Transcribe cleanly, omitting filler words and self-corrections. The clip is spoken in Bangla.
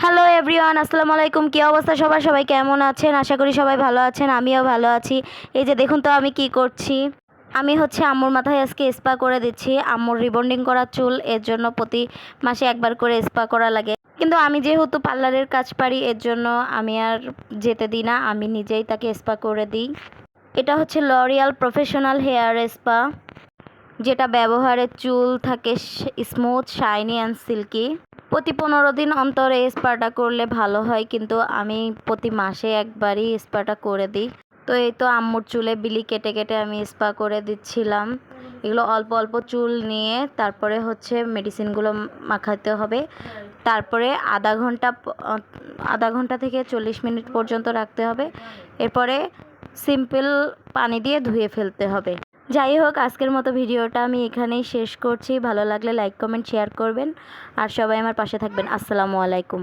হ্যালো এভরিওয়ান, আসসালামু আলাইকুম। কী অবস্থা সবার? সবাই কেমন আছেন? আশা করি সবাই ভালো আছেন, আমিও ভালো আছি। এই যে দেখুন তো আমি কি করছি। আমি হচ্ছে আম্মুর মাথায় আজকে স্পা করে দিচ্ছি। আম্মুর রিবন্ডিং করা চুল, এর জন্য প্রতি মাসে একবার করে স্পা করা লাগে। কিন্তু আমি যেহেতু পার্লারের কাজ পারি, এর জন্য আমি আর যেতে দিই না, আমি নিজেই তাকে স্পা করে দিই। এটা হচ্ছে লরিয়াল প্রফেশনাল হেয়ার স্পা, যেটা ব্যবহারে চুল থাকে স্মুথ, শাইনি অ্যান্ড সিল্কি। প্রতি 15 দিন অন্তর এই স্পাটা করলে ভালো হয়, কিন্তু আমি প্রতি মাসে একবারই স্পাটা করে দিই। তো এই তো আম্মুর চুলে বিলি কেটে কেটে আমি স্পা করে দিচ্ছিলাম। এগুলো অল্প অল্প চুল নিয়ে তারপরে হচ্ছে মেডিসিনগুলো মাখাতে হবে। তারপরে আধা ঘন্টা থেকে 40 মিনিট পর্যন্ত রাখতে হবে। এরপরে সিম্পল পানি দিয়ে ধুয়ে ফেলতে হবে। যাই হোক, আজকের মতো ভিডিওটা আমি এখানেই শেষ করছি। ভালো লাগলে লাইক, কমেন্ট, শেয়ার করবেন আর সবাই আমার পাশে থাকবেন। আসসালামু আলাইকুম।